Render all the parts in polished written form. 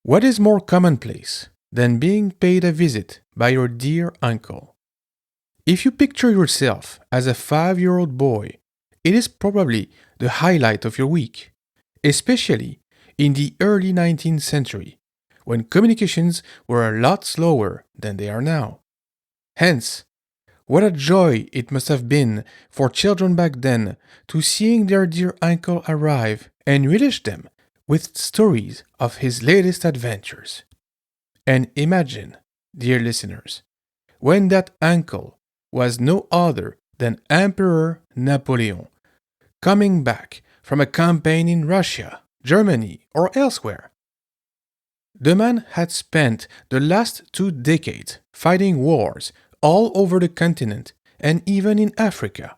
What is more commonplace than being paid a visit by your dear uncle? If you picture yourself as a 5-year-old boy, it is probably the highlight of your week, especially in the early 19th century, when communications were a lot slower than they are now. Hence, what a joy it must have been for children back then to seeing their dear uncle arrive and relish them with stories of his latest adventures. And imagine, dear listeners, when that uncle was no other than Emperor Napoleon, coming back from a campaign in Russia, Germany, or elsewhere. The man had spent the last 2 decades fighting wars all over the continent and even in Africa,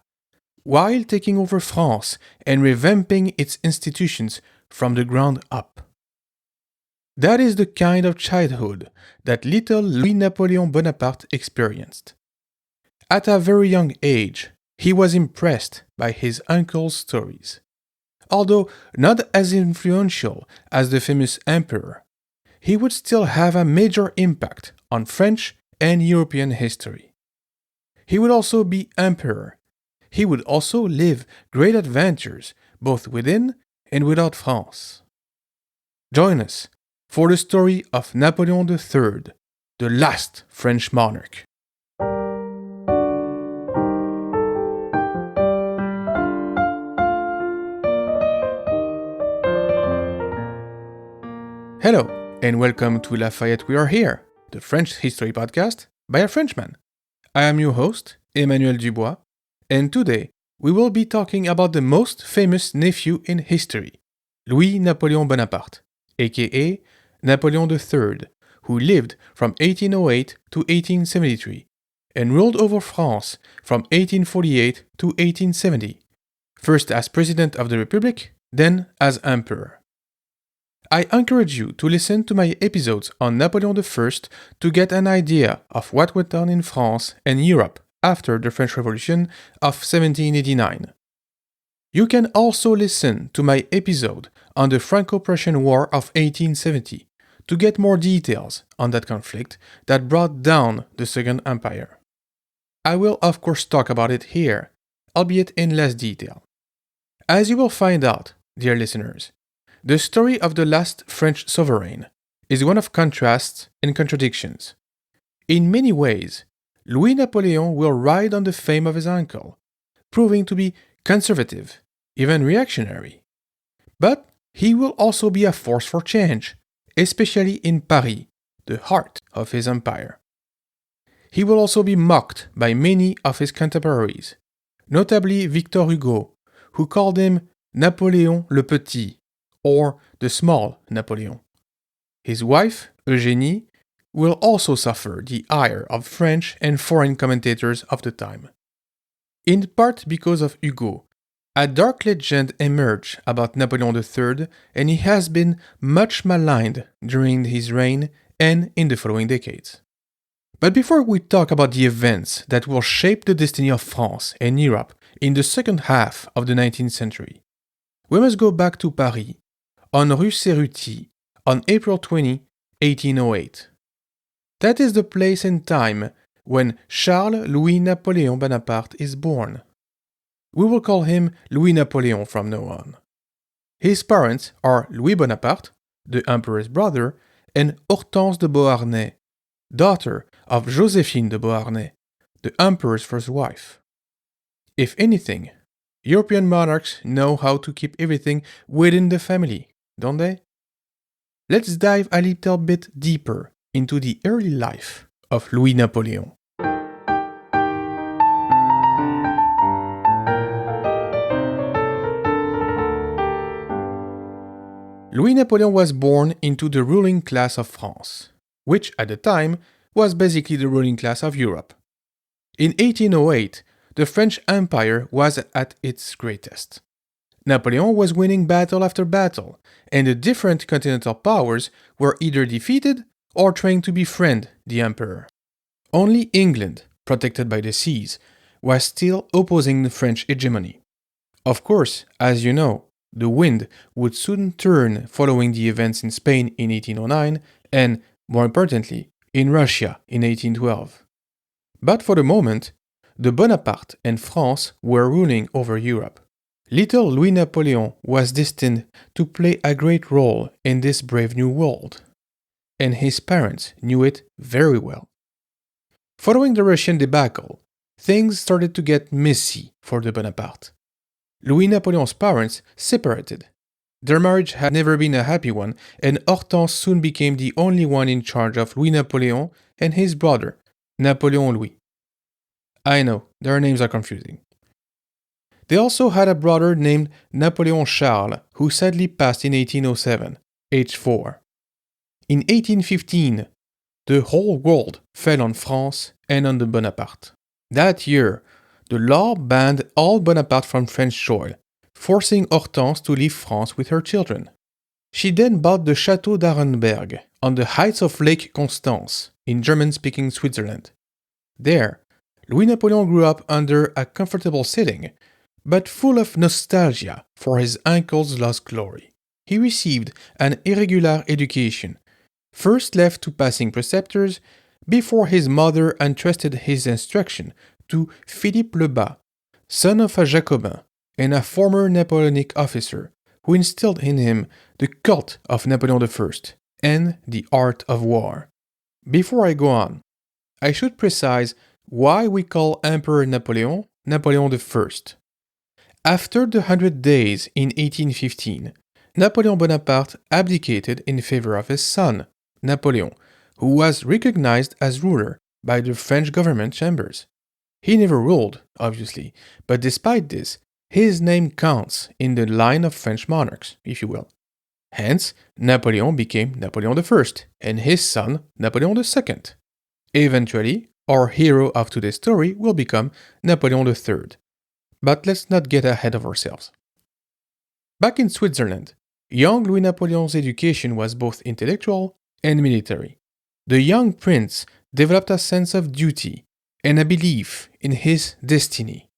while taking over France and revamping its institutions from the ground up. That is the kind of childhood that little Louis-Napoléon Bonaparte experienced. At a very young age, he was impressed by his uncle's stories. Although not as influential as the famous emperor, he would still have a major impact on French and European history. He would also be emperor. He would also live great adventures both within and without France. Join us for the story of Napoleon III, the last French monarch. Hello, and welcome to Lafayette We Are Here, the French history podcast by a Frenchman. I am your host, Emmanuel Dubois, and today we will be talking about the most famous nephew in history, Louis-Napoléon Bonaparte, aka Napoleon III, who lived from 1808 to 1873 and ruled over France from 1848 to 1870, first as President of the Republic, then as Emperor. I encourage you to listen to my episodes on Napoleon I to get an idea of what went on in France and Europe after the French Revolution of 1789. You can also listen to my episode on the Franco-Prussian War of 1870 to get more details on that conflict that brought down the Second Empire. I will of course talk about it here, albeit in less detail. As you will find out, dear listeners, the story of the last French sovereign is one of contrasts and contradictions. In many ways, Louis-Napoleon will ride on the fame of his uncle, proving to be conservative, even reactionary. But he will also be a force for change, especially in Paris, the heart of his empire. He will also be mocked by many of his contemporaries, notably Victor Hugo, who called him Napoléon le Petit, or the small Napoleon. His wife, Eugénie, will also suffer the ire of French and foreign commentators of the time. In part because of Hugo, a dark legend emerged about Napoleon III, and he has been much maligned during his reign and in the following decades. But before we talk about the events that will shape the destiny of France and Europe in the second half of the 19th century, we must go back to Paris, on Rue Cerruti, on April 20, 1808. That is the place and time when Charles Louis-Napoléon Bonaparte is born. We will call him Louis-Napoléon from now on. His parents are Louis Bonaparte, the emperor's brother, and Hortense de Beauharnais, daughter of Joséphine de Beauharnais, the emperor's first wife. If anything, European monarchs know how to keep everything within the family, don't they? Let's dive a little bit deeper into the early life of Louis-Napoléon. Louis-Napoleon was born into the ruling class of France, which at the time was basically the ruling class of Europe. In 1808, the French Empire was at its greatest. Napoleon was winning battle after battle, and the different continental powers were either defeated or trying to befriend the emperor. Only England, protected by the seas, was still opposing the French hegemony. Of course, as you know, the wind would soon turn following the events in Spain in 1809 and, more importantly, in Russia in 1812. But for the moment, the Bonaparte and France were ruling over Europe. Little Louis-Napoleon was destined to play a great role in this brave new world, and his parents knew it very well. Following the Russian debacle, things started to get messy for the Bonaparte. Louis-Napoleon's parents separated. Their marriage had never been a happy one, and Hortense soon became the only one in charge of Louis-Napoleon and his brother, Napoleon Louis. I know, their names are confusing. They also had a brother named Napoléon Charles, who sadly passed in 1807, age 4. In 1815, the whole world fell on France and on the Bonaparte. That year, the law banned all Bonaparte from French soil, forcing Hortense to leave France with her children. She then bought the Château d'Arenberg on the heights of Lake Constance in German-speaking Switzerland. There, Louis-Napoleon grew up under a comfortable setting, but full of nostalgia for his uncle's lost glory. He received an irregular education, first left to passing preceptors, before his mother entrusted his instruction to Philippe Lebas, son of a Jacobin and a former Napoleonic officer, who instilled in him the cult of Napoleon I and the art of war. Before I go on, I should precise why we call Emperor Napoleon Napoleon I. After the 100 Days in 1815, Napoleon Bonaparte abdicated in favor of his son, Napoleon, who was recognized as ruler by the French government chambers. He never ruled, obviously, but despite this, his name counts in the line of French monarchs, if you will. Hence, Napoleon became Napoleon I, and his son, Napoleon II. Eventually, our hero of today's story will become Napoleon III. But let's not get ahead of ourselves. Back in Switzerland, young Louis Napoleon's education was both intellectual and military. The young prince developed a sense of duty and a belief in his destiny.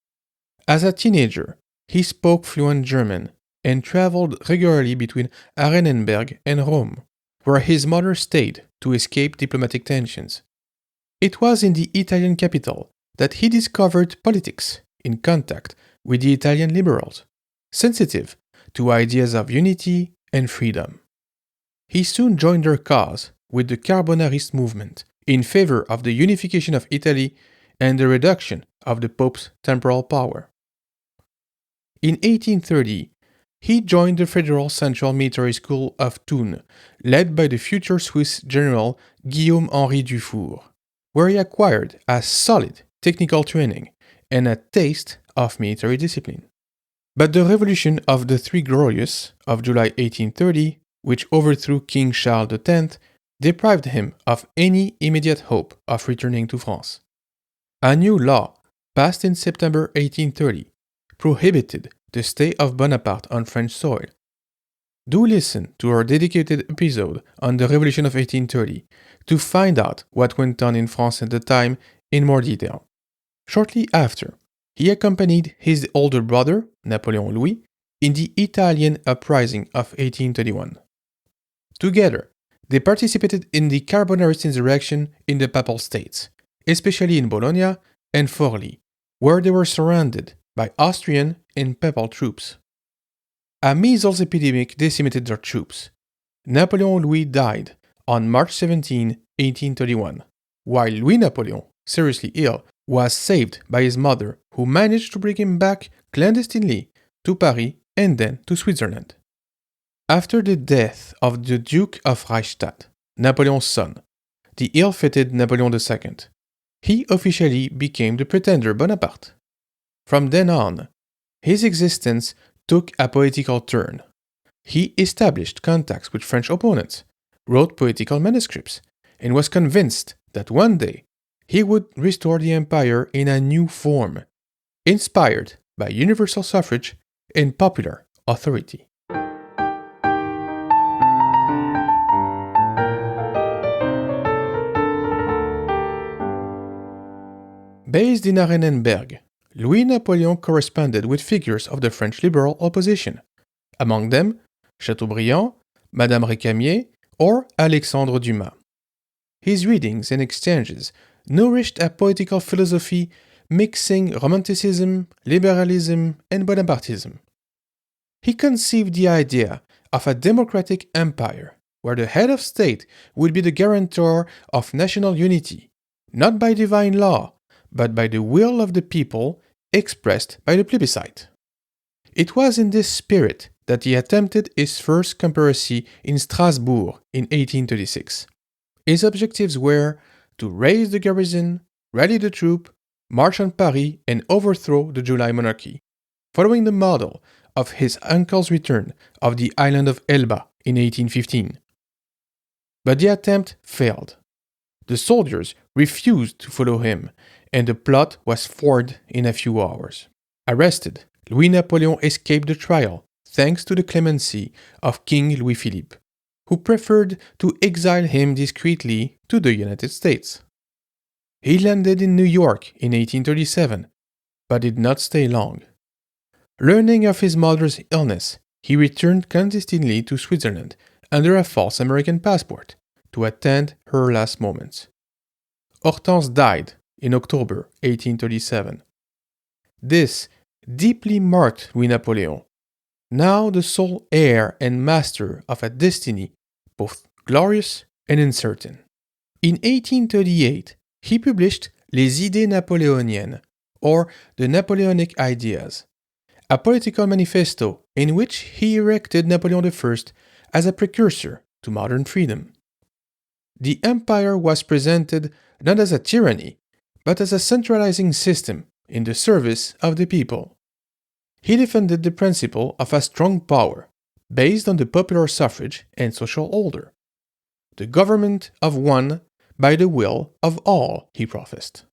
As a teenager, he spoke fluent German and traveled regularly between Arenenberg and Rome, where his mother stayed to escape diplomatic tensions. It was in the Italian capital that he discovered politics in contact with the Italian liberals, sensitive to ideas of unity and freedom. He soon joined their cause with the Carbonarist movement in favor of the unification of Italy and the reduction of the Pope's temporal power. In 1830, he joined the Federal Central Military School of Thun, led by the future Swiss general Guillaume-Henri Dufour, where he acquired a solid technical training and a taste of military discipline. But the Revolution of the Three Glorious of July 1830, which overthrew King Charles X, deprived him of any immediate hope of returning to France. A new law, passed in September 1830, prohibited the stay of Bonaparte on French soil. Do listen to our dedicated episode on the Revolution of 1830 to find out what went on in France at the time in more detail. Shortly after, he accompanied his older brother, Napoleon Louis, in the Italian uprising of 1831. Together, they participated in the Carbonarist insurrection in the Papal States, especially in Bologna and Forlì, where they were surrounded by Austrian and Papal troops. A measles epidemic decimated their troops. Napoleon Louis died on March 17, 1831, while Louis Napoleon, seriously ill, was saved by his mother, who managed to bring him back clandestinely to Paris and then to Switzerland. After the death of the Duke of Reichstadt, Napoleon's son, the ill-fated Napoleon II, he officially became the pretender Bonaparte. From then on, his existence took a political turn. He established contacts with French opponents, wrote political manuscripts, and was convinced that one day he would restore the empire in a new form, inspired by universal suffrage and popular authority. Based in Arenenberg, Louis Napoleon corresponded with figures of the French liberal opposition, Among them, Chateaubriand, Madame Récamier, or Alexandre Dumas. His readings and exchanges nourished a political philosophy mixing Romanticism, liberalism, and Bonapartism. He conceived the idea of a democratic empire where the head of state would be the guarantor of national unity, not by divine law, but by the will of the people expressed by the plebiscite. It was in this spirit that he attempted his first conspiracy in Strasbourg in 1836. His objectives were to raise the garrison, rally the troops, march on Paris, and overthrow the July monarchy, following the model of his uncle's return of the island of Elba in 1815. But the attempt failed. The soldiers refused to follow him, and the plot was foiled in a few hours. Arrested, Louis-Napoléon escaped the trial thanks to the clemency of King Louis-Philippe, who preferred to exile him discreetly to the United States. He landed in New York in 1837, but did not stay long. Learning of his mother's illness, he returned clandestinely to Switzerland under a false American passport to attend her last moments. Hortense died in October 1837. This deeply marked Louis-Napoléon, now the sole heir and master of a destiny both glorious and uncertain. In 1838, he published Les Idées Napoléoniennes, or the Napoleonic Ideas, a political manifesto in which he erected Napoleon I as a precursor to modern freedom. The empire was presented not as a tyranny, but as a centralizing system in the service of the people. He defended the principle of a strong power based on the popular suffrage and social order. The government of one by the will of all, he professed.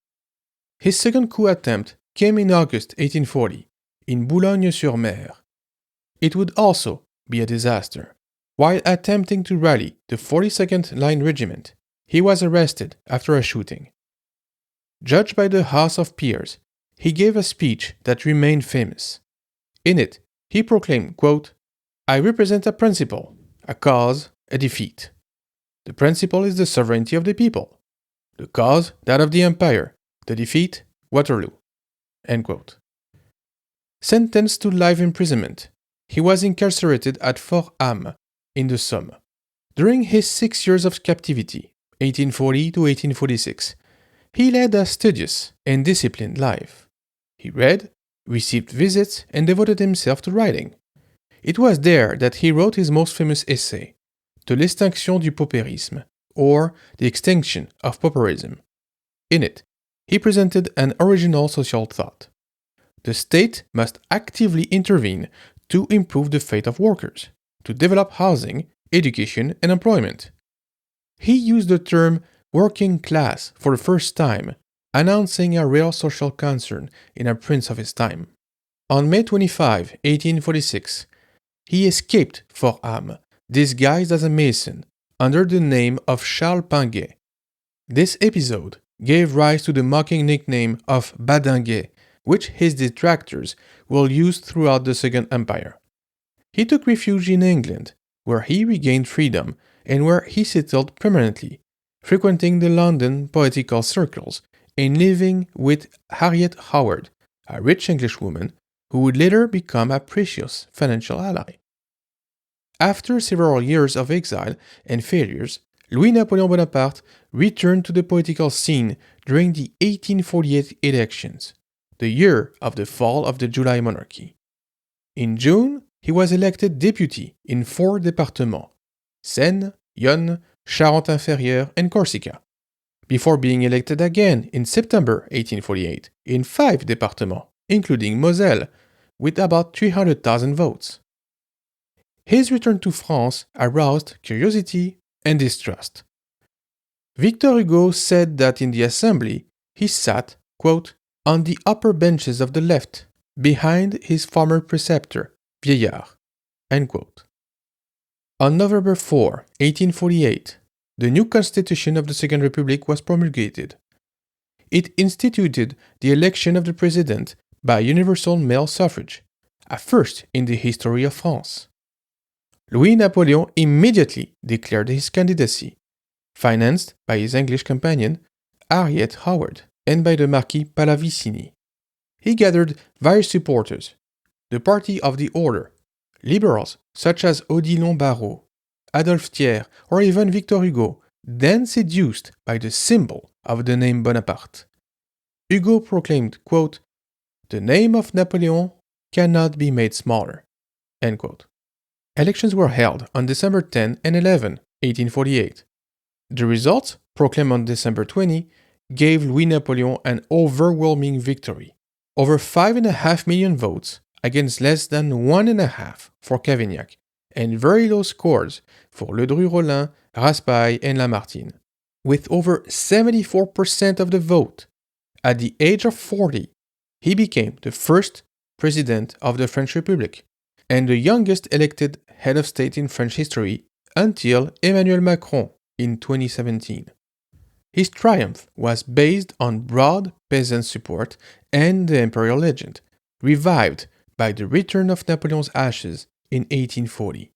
His second coup attempt came in August 1840 in Boulogne-sur-Mer. It would also be a disaster. While attempting to rally the 42nd Line Regiment, he was arrested after a shooting. Judged by the House of Peers, he gave a speech that remained famous. In it, he proclaimed, quote, "I represent a principle, a cause, a defeat. The principle is the sovereignty of the people. The cause, that of the empire. The defeat, Waterloo." End quote. Sentenced to life imprisonment, he was incarcerated at Fort Ham in the Somme. During his 6 years of captivity, 1840 to 1846, he led a studious and disciplined life. He read, received visits, and devoted himself to writing. It was there that he wrote his most famous essay, De l'extinction du paupérisme, or The Extinction of Pauperism. In it, he presented an original social thought. The state must actively intervene to improve the fate of workers, to develop housing, education, and employment. He used the term working class for the first time, announcing a real social concern in a prince of his time. On May 25, 1846, he escaped Fort Ham, disguised as a mason, under the name of Charles Pinguet. This episode gave rise to the mocking nickname of Badinguet, which his detractors will use throughout the Second Empire. He took refuge in England, where he regained freedom and where he settled permanently, frequenting the London political circles and living with Harriet Howard, a rich Englishwoman who would later become a precious financial ally. After several years of exile and failures, Louis-Napoléon Bonaparte returned to the political scene during the 1848 elections, the year of the fall of the July monarchy. In June, he was elected deputy in 4 départements, Seine, Yonne, Charente-Inférieure, and Corsica, before being elected again in September 1848 in 5 départements, including Moselle, with about 300,000 votes. His return to France aroused curiosity and distrust. Victor Hugo said that in the assembly he sat, quote, on the upper benches of the left, behind his former preceptor, Vieillard. End quote. On November 4, 1848, the new constitution of the Second Republic was promulgated. It instituted the election of the president by universal male suffrage, a first in the history of France. Louis-Napoleon immediately declared his candidacy, financed by his English companion, Harriet Howard, and by the Marquis Pallavicini. He gathered various supporters, the Party of the Order, liberals such as Odilon Barrot, Adolphe Thiers, or even Victor Hugo, then seduced by the symbol of the name Bonaparte. Hugo proclaimed, quote, "The name of Napoleon cannot be made smaller." End quote. Elections were held on December 10 and 11, 1848. The results, proclaimed on December 20, gave Louis-Napoleon an overwhelming victory, over 5.5 million votes against less than 1.5 for Cavaignac, and very low scores for Ledru-Rollin, Raspail, and Lamartine. With over 74% of the vote, at the age of 40, he became the first president of the French Republic, and the youngest elected head of state in French history until Emmanuel Macron in 2017. His triumph was based on broad peasant support and the imperial legend, revived by the return of Napoleon's ashes in 1840.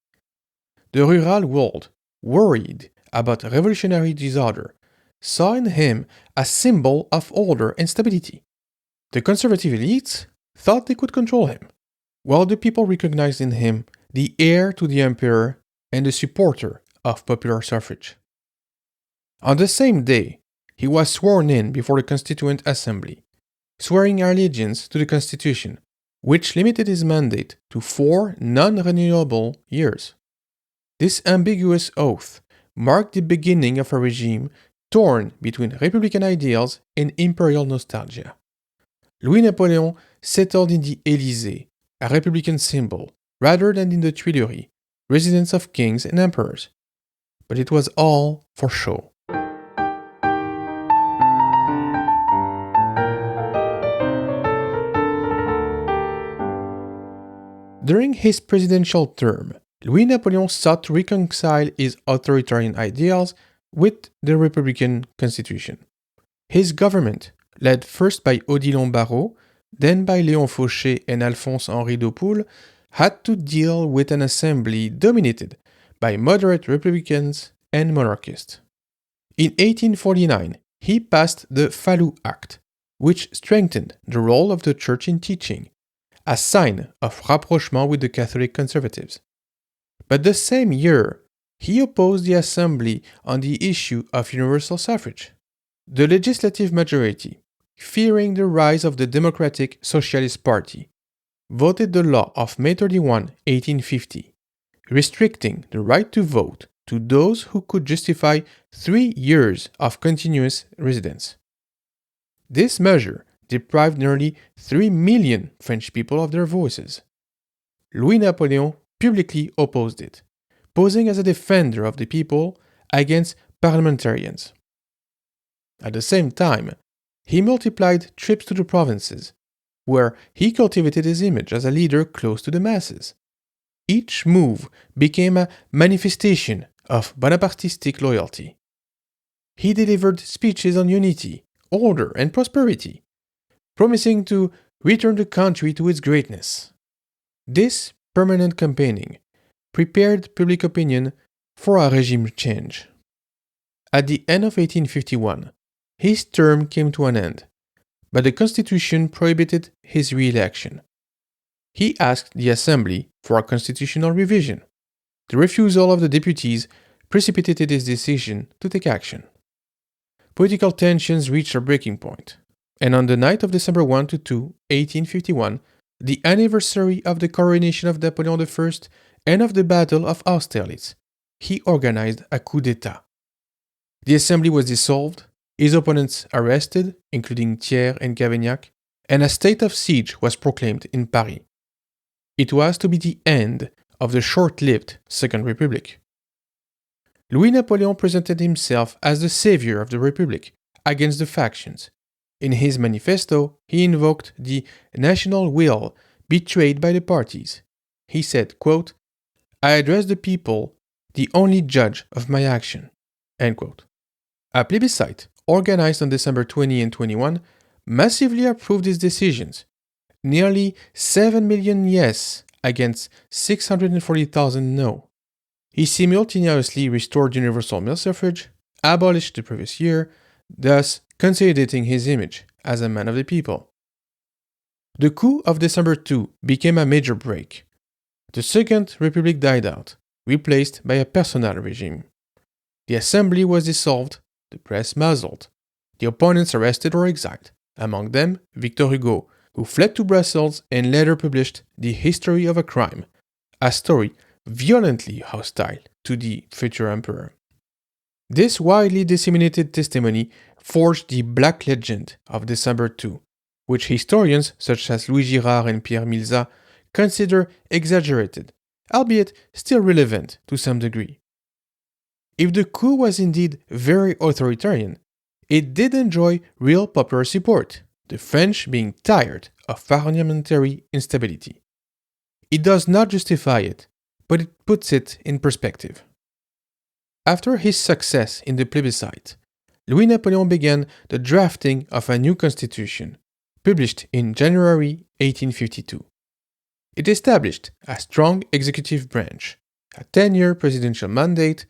The rural world, worried about revolutionary disorder, saw in him a symbol of order and stability. The conservative elites thought they could control him, while the people recognized in him the heir to the emperor and the supporter of popular suffrage. On the same day, he was sworn in before the Constituent Assembly, swearing allegiance to the Constitution, which limited his mandate to 4 non-renewable years. This ambiguous oath marked the beginning of a regime torn between republican ideals and imperial nostalgia. Louis-Napoleon settled in the Élysée, a republican symbol, rather than in the Tuileries, residence of kings and emperors. But it was all for show. During his presidential term, Louis-Napoleon sought to reconcile his authoritarian ideals with the Republican Constitution. His government, led first by Odilon Barrot, then by Léon Fauché and Alphonse-Henri d'Hautpoul, had to deal with an assembly dominated by moderate Republicans and monarchists. In 1849, he passed the Falloux Act, which strengthened the role of the Church in teaching, a sign of rapprochement with the Catholic conservatives. But the same year, he opposed the Assembly on the issue of universal suffrage. The legislative majority, fearing the rise of the Democratic Socialist Party, voted the law of May 31, 1850, restricting the right to vote to those who could justify 3 years of continuous residence. This measure deprived nearly 3 million French people of their voices. Louis-Napoleon publicly opposed it, posing as a defender of the people against parliamentarians. At the same time, he multiplied trips to the provinces, where he cultivated his image as a leader close to the masses. Each move became a manifestation of Bonapartistic loyalty. He delivered speeches on unity, order, and prosperity, promising to return the country to its greatness. This permanent campaigning prepared public opinion for a regime change. At the end of 1851, his term came to an end, but the Constitution prohibited his re-election. He asked the Assembly for a constitutional revision. The refusal of the deputies precipitated his decision to take action. Political tensions reached a breaking point, and on the night of December 1 to 2, 1851, the anniversary of the coronation of Napoleon I and of the Battle of Austerlitz, he organized a coup d'etat. The assembly was dissolved, his opponents arrested, including Thiers and Cavaignac, and a state of siege was proclaimed in Paris. It was to be the end of the short-lived Second Republic. Louis-Napoleon presented himself as the savior of the Republic against the factions. In his manifesto, he invoked the national will betrayed by the parties. He said, quote, "I address the people, the only judge of my action." End quote. A plebiscite, organized on December 20 and 21, massively approved his decisions. Nearly 7 million yes against 640,000 no. He simultaneously restored universal male suffrage, abolished the previous year, thus consolidating his image as a man of the people. The coup of December 2 became a major break. The Second Republic died out, replaced by a personal regime. The assembly was dissolved, the press muzzled, the opponents arrested or exiled, among them Victor Hugo, who fled to Brussels and later published The History of a Crime, a story violently hostile to the future emperor. This widely disseminated testimony forged the Black Legend of December 2, which historians such as Louis Girard and Pierre Milza consider exaggerated, albeit still relevant to some degree. If the coup was indeed very authoritarian, it did enjoy real popular support, the French being tired of parliamentary instability. It does not justify it, but it puts it in perspective. After his success in the plebiscite, Louis-Napoléon began the drafting of a new constitution, published in January 1852. It established a strong executive branch, a 10-year presidential mandate,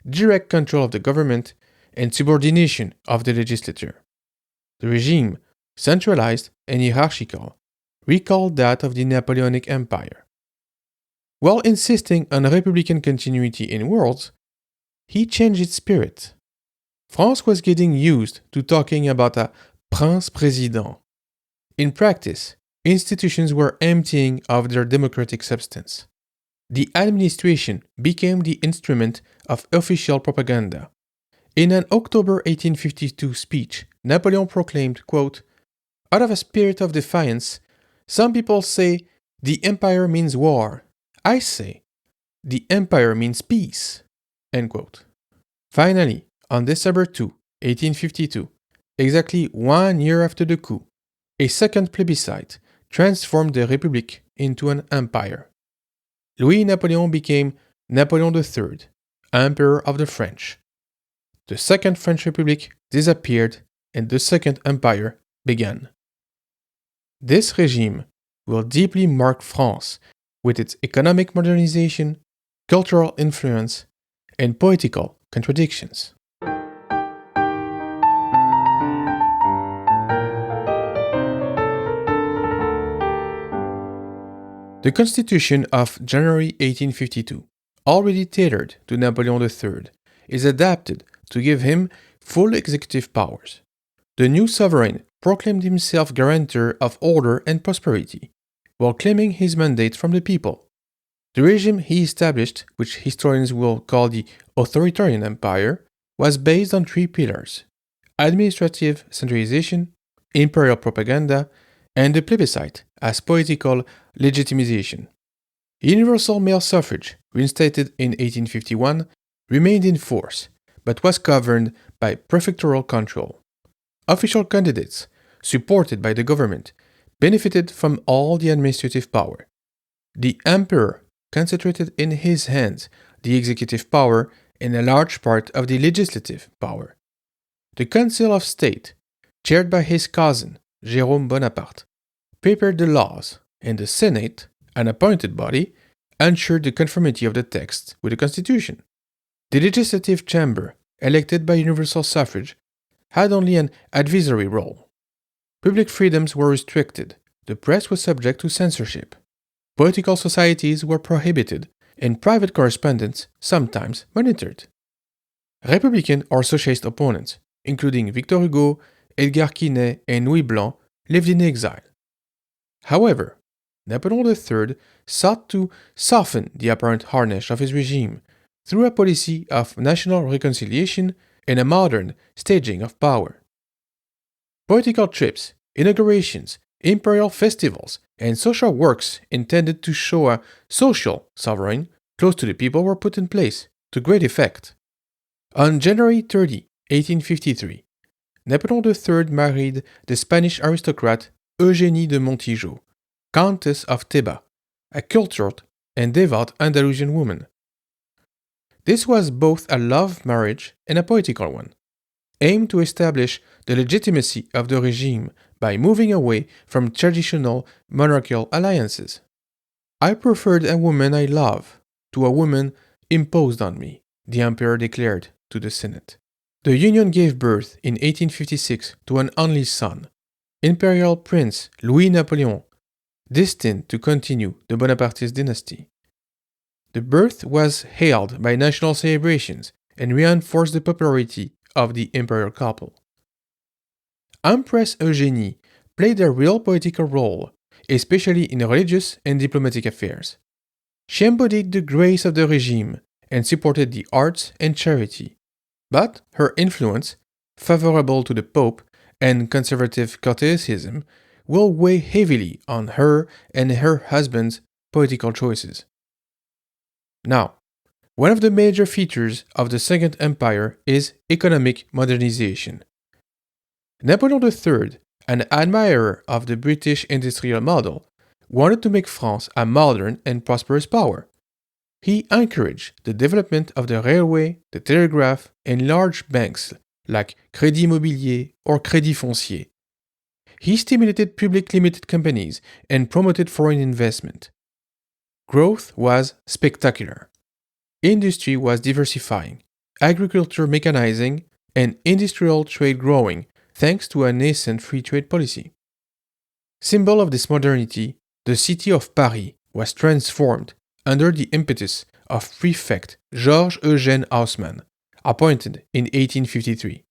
direct control of the government, and subordination of the legislature. The regime, centralized and hierarchical, recalled that of the Napoleonic Empire. While insisting on republican continuity in words, he changed its spirit. France was getting used to talking about a prince-président. In practice, institutions were emptying of their democratic substance. The administration became the instrument of official propaganda. In an October 1852 speech, Napoleon proclaimed, quote, "Out of a spirit of defiance, some people say the empire means war. I say the empire means peace." End quote. Finally, on December 2, 1852, exactly 1 year after the coup, a second plebiscite transformed the Republic into an empire. Louis-Napoléon became Napoleon III, Emperor of the French. The Second French Republic disappeared and the Second Empire began. This regime will deeply mark France with its economic modernization, cultural influence, and political contradictions. The Constitution of January 1852, already tailored to Napoleon III, is adapted to give him full executive powers. The new sovereign proclaimed himself guarantor of order and prosperity, while claiming his mandate from the people. The regime he established, which historians will call the authoritarian empire, was based on 3 pillars: administrative centralization, imperial propaganda, and the plebiscite as political legitimization. Universal male suffrage, reinstated in 1851, remained in force, but was governed by prefectural control. Official candidates, supported by the government, benefited from all the administrative power. The emperor concentrated in his hands the executive power and a large part of the legislative power. The Council of State, chaired by his cousin, Jérôme Bonaparte, prepared the laws, and the Senate, an appointed body, ensured the conformity of the text with the Constitution. The legislative chamber, elected by universal suffrage, had only an advisory role. Public freedoms were restricted, the press was subject to censorship. Political societies were prohibited, and private correspondence sometimes monitored. Republican or socialist opponents, including Victor Hugo, Edgar Quinet, and Louis Blanc, lived in exile. However, Napoleon III sought to soften the apparent hardness of his regime through a policy of national reconciliation and a modern staging of power. Political trips, inaugurations, imperial festivals, and social works intended to show a social sovereign close to the people were put in place, to great effect. On January 30, 1853, Napoleon III married the Spanish aristocrat Eugénie de Montijo, Countess of Teba, a cultured and devout Andalusian woman. This was both a love marriage and a political one, aimed to establish the legitimacy of the regime by moving away from traditional monarchical alliances. "I preferred a woman I love to a woman imposed on me, the emperor declared to the Senate. The union gave birth in 1856 to an only son, Imperial Prince Louis-Napoléon, destined to continue the Bonapartist dynasty. The birth was hailed by national celebrations and reinforced the popularity of the imperial couple. Empress Eugénie played a real political role, especially in religious and diplomatic affairs. She embodied the grace of the regime and supported the arts and charity, but her influence, favorable to the Pope and conservative Catholicism, will weigh heavily on her and her husband's political choices. Now, one of the major features of the Second Empire is economic modernization. Napoleon III, an admirer of the British industrial model, wanted to make France a modern and prosperous power. He encouraged the development of the railway, the telegraph, and large banks like Crédit Immobilier or Crédit Foncier. He stimulated public limited companies and promoted foreign investment. Growth was spectacular. Industry was diversifying, agriculture mechanizing, and industrial trade growing thanks to a nascent free trade policy. Symbol of this modernity, the city of Paris was transformed under the impetus of Prefect Georges Eugène Haussmann, appointed in 1853.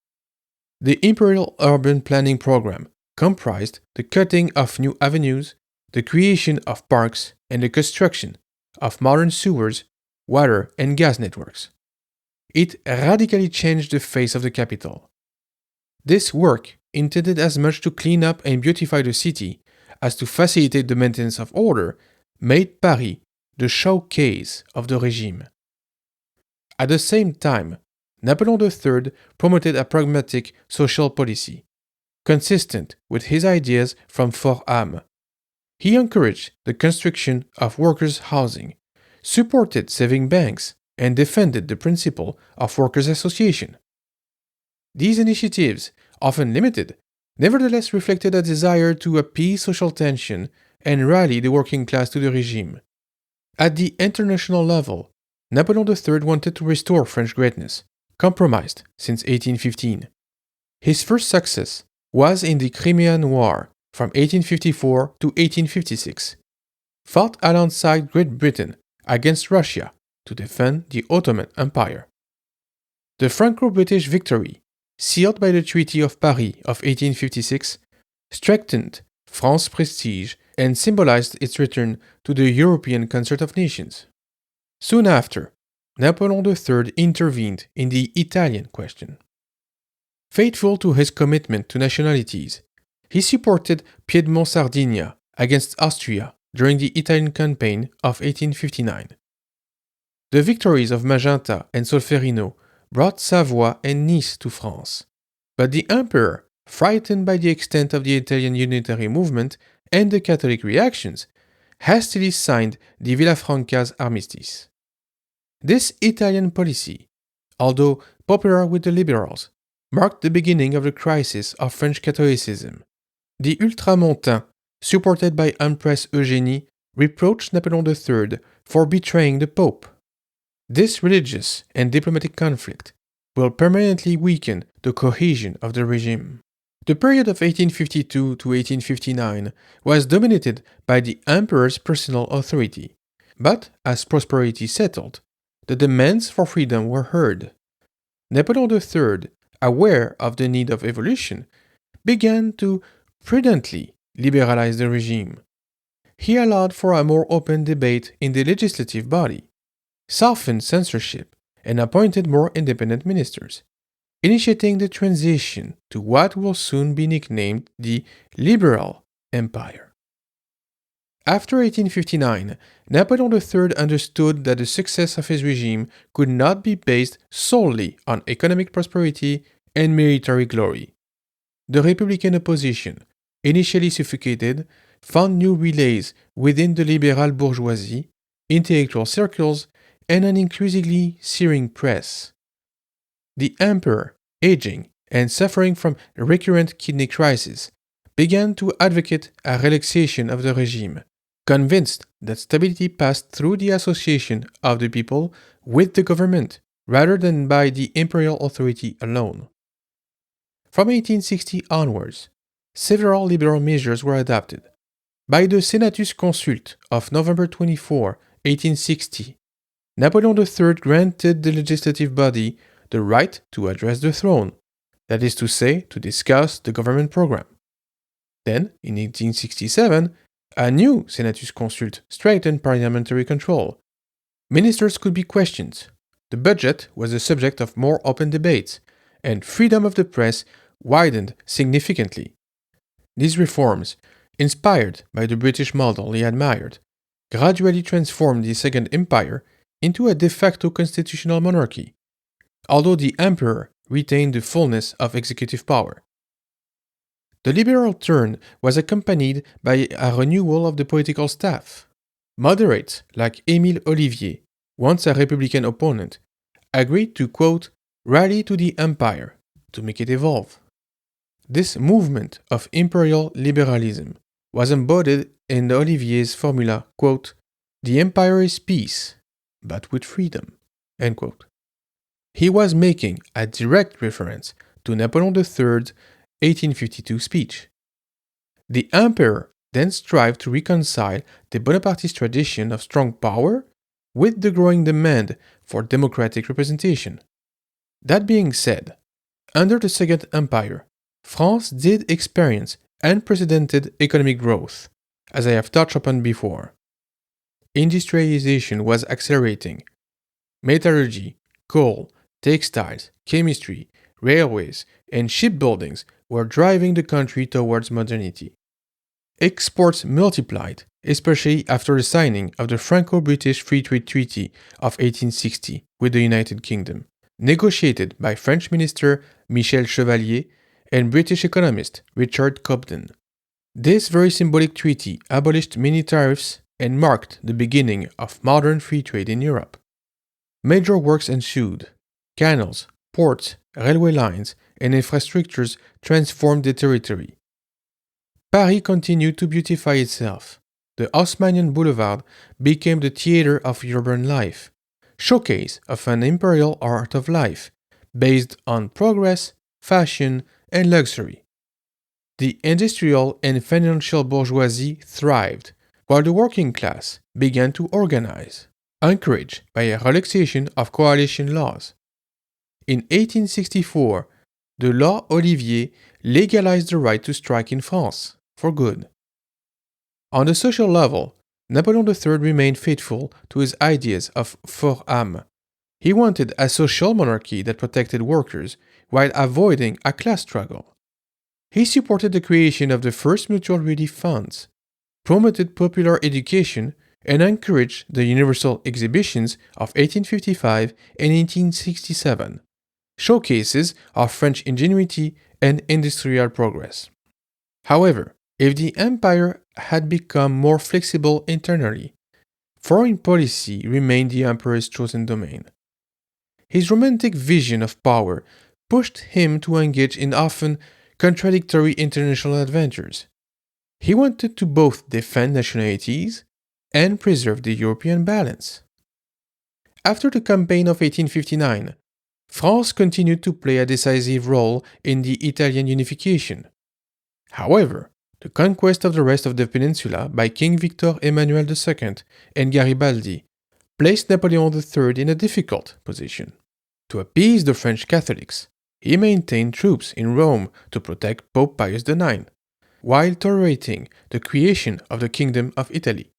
The imperial urban planning program comprised the cutting of new avenues, the creation of parks, and the construction of modern sewers, water, and gas networks. It radically changed the face of the capital. This work intended as much to clean up and beautify the city as to facilitate the maintenance of order made Paris the showcase of the regime. At the same time, Napoleon III promoted a pragmatic social policy, consistent with his ideas from Fort-Ham. He encouraged the construction of workers' housing, supported saving banks, and defended the principle of workers' association. These initiatives, often limited, nevertheless reflected a desire to appease social tension and rally the working class to the regime. At the international level, Napoleon III wanted to restore French greatness, compromised since 1815. His first success was in the Crimean War from 1854 to 1856, fought alongside Great Britain against Russia to defend the Ottoman Empire. The Franco-British victory, sealed by the Treaty of Paris of 1856, strengthened France's prestige and symbolized its return to the European concert of nations. Soon after, Napoleon III intervened in the Italian question. Faithful to his commitment to nationalities, he supported Piedmont-Sardinia against Austria during the Italian campaign of 1859. The victories of Magenta and Solferino brought Savoy and Nice to France, but the emperor, frightened by the extent of the Italian unitary movement and the Catholic reactions, hastily signed the Villafranca's armistice. This Italian policy, although popular with the liberals, marked the beginning of the crisis of French Catholicism. The Ultramontains, supported by Empress Eugénie, reproached Napoleon III for betraying the Pope. This religious and diplomatic conflict will permanently weaken the cohesion of the regime. The period of 1852 to 1859 was dominated by the emperor's personal authority, but as prosperity settled, the demands for freedom were heard. Napoleon III, aware of the need of evolution, began to prudently liberalize the regime. He allowed for a more open debate in the legislative body, softened censorship, and appointed more independent ministers, initiating the transition to what will soon be nicknamed the Liberal Empire. After 1859, Napoleon III understood that the success of his regime could not be based solely on economic prosperity and military glory. The Republican opposition, initially suffocated, found new relays within the liberal bourgeoisie, intellectual circles, and an increasingly searing press. The emperor, aging and suffering from recurrent kidney crisis, began to advocate a relaxation of the regime, convinced that stability passed through the association of the people with the government rather than by the imperial authority alone. From 1860 onwards, several liberal measures were adopted. By the Senatus Consulte of November 24, 1860, Napoleon III granted the legislative body the right to address the throne, that is to say, to discuss the government program. Then, in 1867, a new Senatus Consulte strengthened parliamentary control. Ministers could be questioned. The budget was the subject of more open debates, and freedom of the press widened significantly. These reforms, inspired by the British model he admired, gradually transformed the Second Empire into a de facto constitutional monarchy, although the emperor retained the fullness of executive power. The liberal turn was accompanied by a renewal of the political staff. Moderates like Émile Ollivier, once a Republican opponent, agreed to, quote, rally to the empire to make it evolve. This movement of imperial liberalism was embodied in Olivier's formula, quote, the empire is peace, but with freedom, end quote. He was making a direct reference to Napoleon III's 1852 speech. The emperor then strived to reconcile the Bonapartist tradition of strong power with the growing demand for democratic representation. That being said, under the Second Empire, France did experience unprecedented economic growth, as I have touched upon before. Industrialization was accelerating. Metallurgy, coal, textiles, chemistry, railways, and shipbuildings were driving the country towards modernity. Exports multiplied, especially after the signing of the Franco-British Free Trade Treaty of 1860 with the United Kingdom, negotiated by French Minister Michel Chevalier and British economist Richard Cobden. This very symbolic treaty abolished many tariffs and marked the beginning of modern free trade in Europe. Major works ensued. Canals, ports, railway lines, and infrastructures transformed the territory. Paris continued to beautify itself. The Haussmannian Boulevard became the theater of urban life, showcase of an imperial art of life, based on progress, fashion, and luxury. The industrial and financial bourgeoisie thrived, while the working class began to organize, encouraged by a relaxation of coalition laws. In 1864, the law Olivier legalized the right to strike in France, for good. On the social level, Napoleon III remained faithful to his ideas of for âme. He wanted a social monarchy that protected workers while avoiding a class struggle. He supported the creation of the first mutual relief funds, promoted popular education, and encouraged the universal exhibitions of 1855 and 1867, showcases of French ingenuity and industrial progress. However, if the empire had become more flexible internally, foreign policy remained the emperor's chosen domain. His romantic vision of power pushed him to engage in often contradictory international adventures. He wanted to both defend nationalities and preserve the European balance. After the campaign of 1859, France continued to play a decisive role in the Italian unification. However, the conquest of the rest of the peninsula by King Victor Emmanuel II and Garibaldi placed Napoleon III in a difficult position. To appease the French Catholics, he maintained troops in Rome to protect Pope Pius IX, while tolerating the creation of the Kingdom of Italy.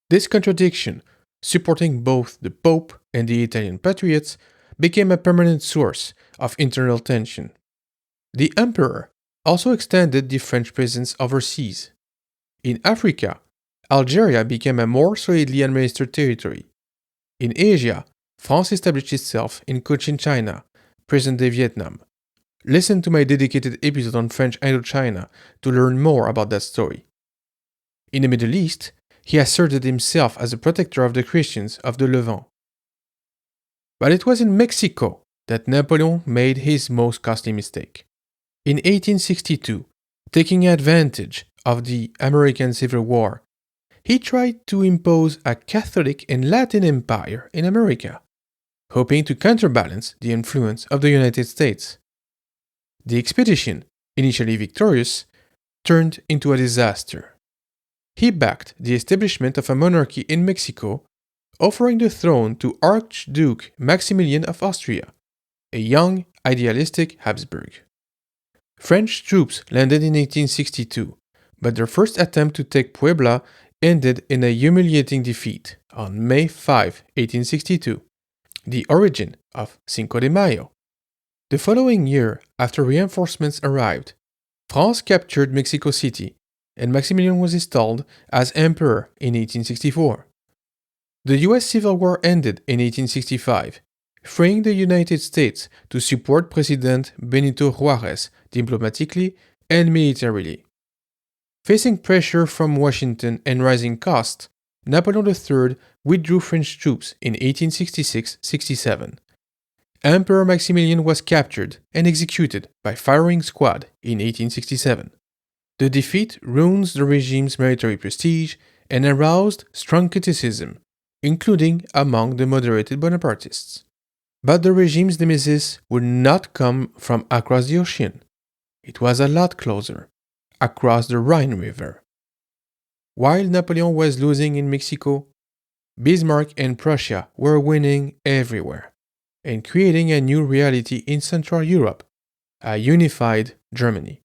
This contradiction, supporting both the Pope and the Italian patriots, became a permanent source of internal tension. The emperor also extended the French presence overseas. In Africa, Algeria became a more solidly administered territory. In Asia, France established itself in Cochin China, present-day Vietnam. Listen to my dedicated episode on French Indochina to learn more about that story. In the Middle East, he asserted himself as a protector of the Christians of the Levant. But it was in Mexico that Napoleon made his most costly mistake. In 1862, taking advantage of the American Civil War, he tried to impose a Catholic and Latin empire in America. hoping to counterbalance the influence of the United States. The expedition, initially victorious, turned into a disaster. He backed the establishment of a monarchy in Mexico, offering the throne to Archduke Maximilian of Austria, a young, idealistic Habsburg. French troops landed in 1862, but their first attempt to take Puebla ended in a humiliating defeat on May 5, 1862, the origin of Cinco de Mayo. The following year, after reinforcements arrived, France captured Mexico City, and Maximilian was installed as emperor in 1864. The US Civil War ended in 1865, freeing the United States to support President Benito Juárez diplomatically and militarily. Facing pressure from Washington and rising costs, Napoleon III withdrew French troops in 1866-67. Emperor Maximilian was captured and executed by firing squad in 1867. The defeat ruins the regime's military prestige and aroused strong criticism, including among the moderated Bonapartists. But the regime's nemesis would not come from across the ocean. It was a lot closer, across the Rhine River. While Napoleon was losing in Mexico, Bismarck and Prussia were winning everywhere and creating a new reality in Central Europe, a unified Germany.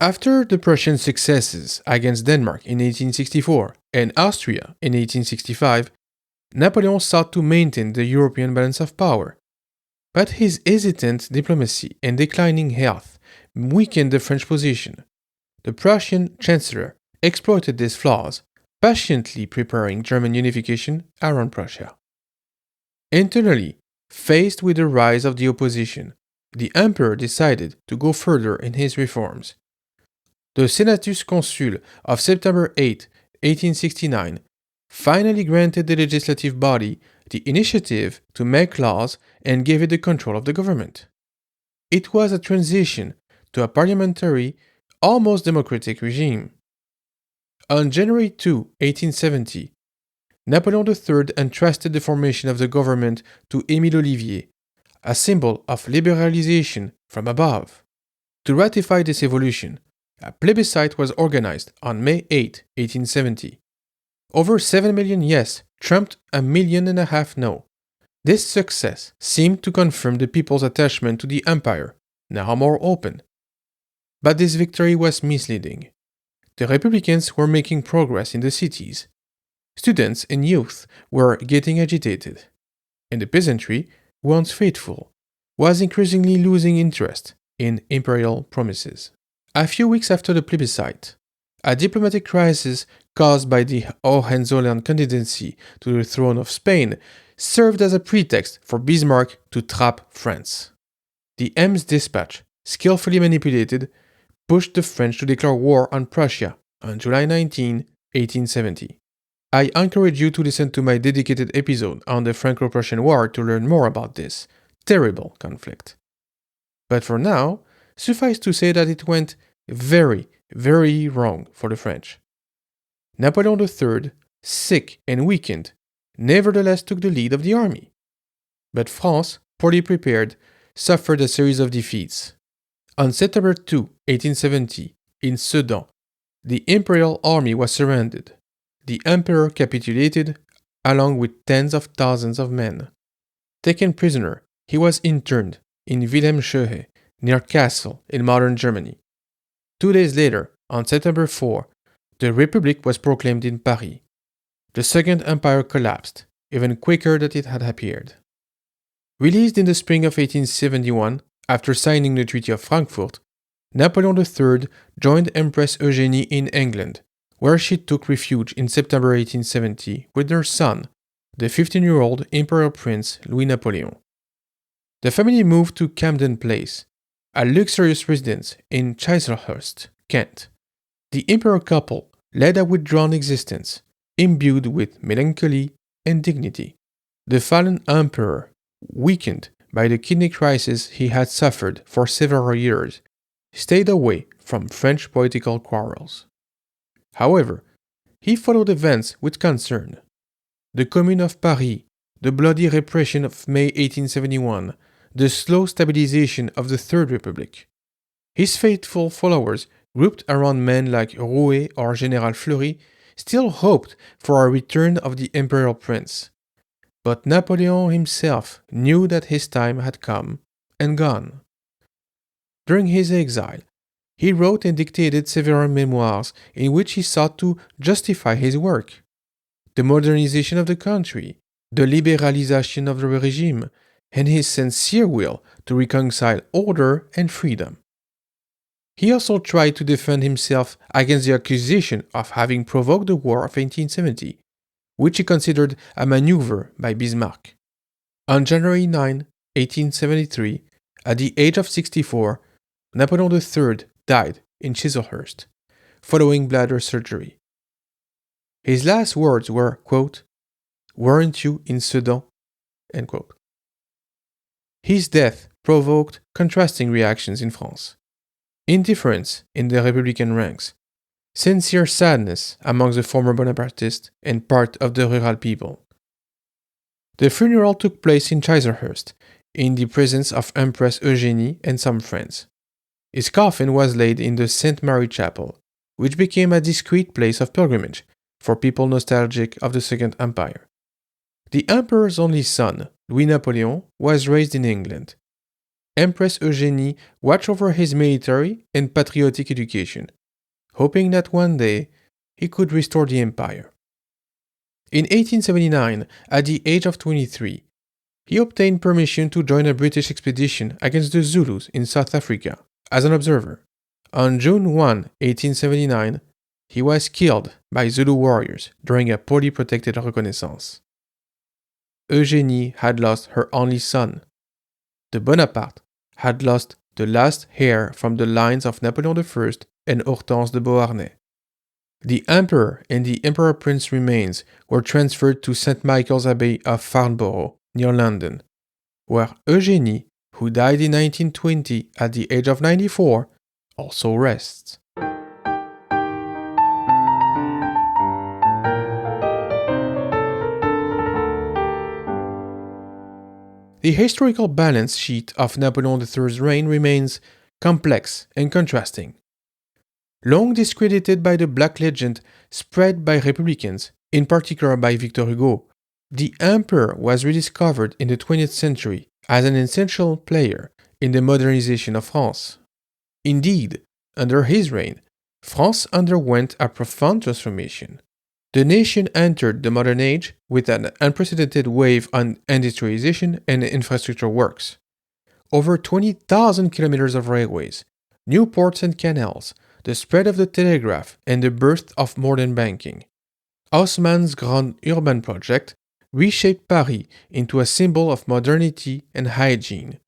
After the Prussian successes against Denmark in 1864 and Austria in 1865, Napoleon sought to maintain the European balance of power. But his hesitant diplomacy and declining health weakened the French position. The Prussian chancellor exploited these flaws, patiently preparing German unification around Prussia. Internally, faced with the rise of the opposition, the emperor decided to go further in his reforms. The Senatus Consul of September 8, 1869, finally granted the legislative body the initiative to make laws and gave it the control of the government. It was a transition to a parliamentary, almost democratic regime. On January 2, 1870, Napoleon III entrusted the formation of the government to Émile Ollivier, a symbol of liberalization from above. To ratify this evolution, a plebiscite was organized on May 8, 1870. Over 7 million yes trumped 1.5 million no. This success seemed to confirm the people's attachment to the empire, now more open. But this victory was misleading. The Republicans were making progress in the cities. Students and youth were getting agitated. And the peasantry, once faithful, was increasingly losing interest in imperial promises. A few weeks after the plebiscite, a diplomatic crisis caused by the Hohenzollern candidacy to the throne of Spain served as a pretext for Bismarck to trap France. The Ems dispatch, skillfully manipulated, pushed the French to declare war on Prussia on July 19, 1870. I encourage you to listen to my dedicated episode on the Franco-Prussian War to learn more about this terrible conflict. But for now, suffice to say that it went very, very wrong for the French. Napoleon III, sick and weakened, nevertheless took the lead of the army. But France, poorly prepared, suffered a series of defeats. On September 2, 1870, in Sedan, the imperial army was surrounded. The emperor capitulated, along with tens of thousands of men. Taken prisoner, he was interned in Wilhelmshöhe, near Kassel, in modern Germany. 2 days later, on September 4, the Republic was proclaimed in Paris. The Second Empire collapsed, even quicker than it had appeared. Released in the spring of 1871, after signing the Treaty of Frankfurt, Napoleon III joined Empress Eugénie in England, where she took refuge in September 1870 with their son, the 15-year-old Imperial Prince Louis-Napoléon. The family moved to Camden Place, a luxurious residence in Chislehurst, Kent. The imperial couple led a withdrawn existence, imbued with melancholy and dignity. The fallen emperor, weakened by the kidney crisis he had suffered for several years, stayed away from French political quarrels. However, he followed events with concern. The Commune of Paris, the bloody repression of May 1871, the slow stabilization of the Third Republic. His faithful followers, grouped around men like Rouet or Général Fleury, still hoped for a return of the imperial prince. But Napoleon himself knew that his time had come and gone. During his exile, he wrote and dictated several memoirs in which he sought to justify his work. The modernization of the country, the liberalization of the regime, and his sincere will to reconcile order and freedom. He also tried to defend himself against the accusation of having provoked the War of 1870, which he considered a maneuver by Bismarck. On January 9, 1873, at the age of 64, Napoleon III died in Chislehurst, following bladder surgery. His last words were, quote, "Weren't you in Sedan?" End quote. His death provoked contrasting reactions in France. Indifference in the Republican ranks, sincere sadness among the former Bonapartists and part of the rural people. The funeral took place in Chislehurst, in the presence of Empress Eugénie and some friends. His coffin was laid in the St. Mary Chapel, which became a discreet place of pilgrimage for people nostalgic of the Second Empire. The emperor's only son, Louis-Napoléon, was raised in England. Empress Eugénie watched over his military and patriotic education, hoping that one day he could restore the empire. In 1879, at the age of 23, he obtained permission to join a British expedition against the Zulus in South Africa as an observer. On June 1, 1879, he was killed by Zulu warriors during a poorly protected reconnaissance. Eugénie had lost her only son. The Bonaparte had lost the last heir from the lines of Napoleon I and Hortense de Beauharnais. The emperor and the emperor prince remains were transferred to St. Michael's Abbey of Farnborough, near London, where Eugénie, who died in 1920 at the age of 94, also rests. The historical balance sheet of Napoleon III's reign remains complex and contrasting. Long discredited by the Black Legend spread by Republicans, in particular by Victor Hugo, the emperor was rediscovered in the 20th century as an essential player in the modernization of France. Indeed, under his reign, France underwent a profound transformation. The nation entered the modern age with an unprecedented wave on industrialization and infrastructure works. Over 20,000 kilometers of railways, new ports and canals, the spread of the telegraph, and the birth of modern banking. Haussmann's Grand Urban Project reshaped Paris into a symbol of modernity and hygiene,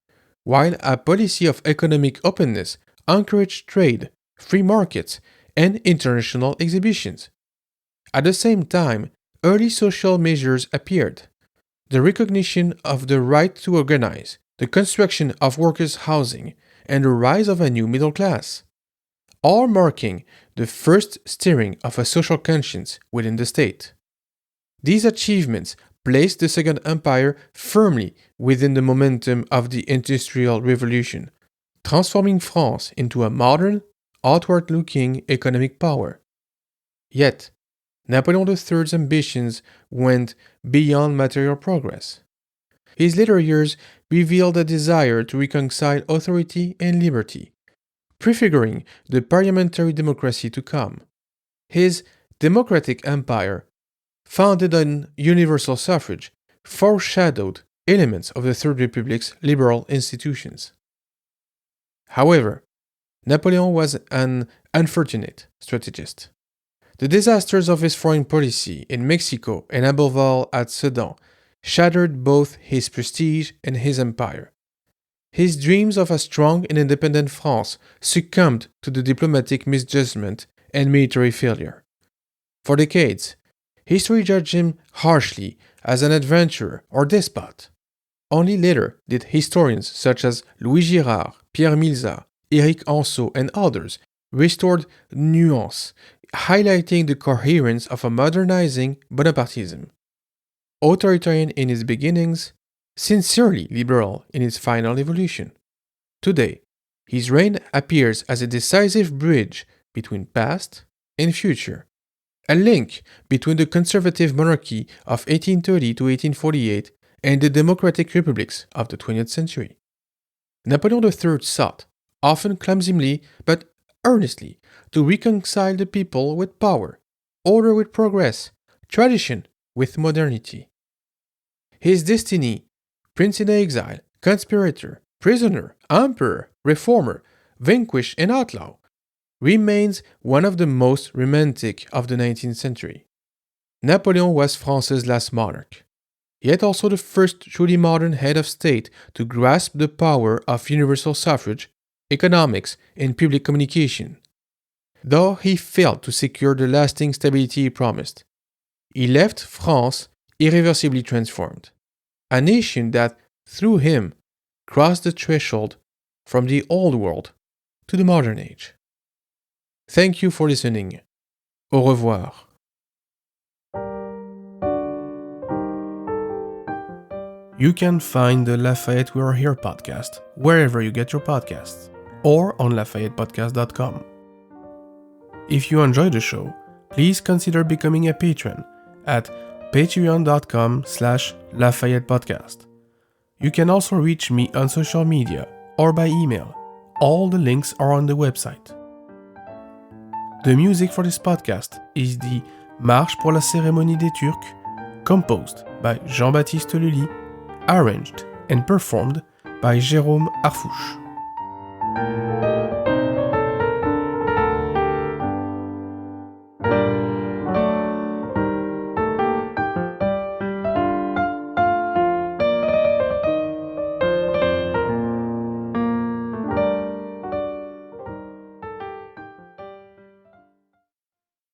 while a policy of economic openness encouraged trade, free markets, and international exhibitions. At the same time, early social measures appeared. The recognition of the right to organize, the construction of workers' housing, and the rise of a new middle class, all marking the first stirring of a social conscience within the state. These achievements placed the Second Empire firmly within the momentum of the Industrial Revolution, transforming France into a modern, outward-looking economic power. Yet, Napoleon III's ambitions went beyond material progress. His later years revealed a desire to reconcile authority and liberty, prefiguring the parliamentary democracy to come. His democratic empire, founded on universal suffrage, foreshadowed elements of the Third Republic's liberal institutions. However, Napoleon was an unfortunate strategist. The disasters of his foreign policy in Mexico and above all at Sedan shattered both his prestige and his empire. His dreams of a strong and independent France succumbed to the diplomatic misjudgment and military failure. For decades, history judged him harshly as an adventurer or despot. Only later did historians such as Louis Girard, Pierre Milzat, Éric Anseau, and others restored nuance, highlighting the coherence of a modernizing Bonapartism. Authoritarian in its beginnings, sincerely liberal in its final evolution. Today, his reign appears as a decisive bridge between past and future, a link between the conservative monarchy of 1830 to 1848 and the democratic republics of the 20th century. Napoleon III sought, often clumsily but earnestly, to reconcile the people with power, order with progress, tradition with modernity. His destiny, prince in exile, conspirator, prisoner, emperor, reformer, vanquished and outlaw, remains one of the most romantic of the 19th century. Napoleon was France's last monarch, yet also the first truly modern head of state to grasp the power of universal suffrage, economics, and public communication. Though he failed to secure the lasting stability he promised, he left France irreversibly transformed, a nation that, through him, crossed the threshold from the old world to the modern age. Thank you for listening. Au revoir. You can find the Lafayette We Are Here podcast wherever you get your podcasts or on LafayettePodcast.com. If you enjoy the show, please consider becoming a patron at patreon.com/LafayettePodcast. You can also reach me on social media or by email. All the links are on the website. The music for this podcast is the Marche pour la cérémonie des Turcs, composed by Jean-Baptiste Lully, arranged and performed by Jérôme Arfouche.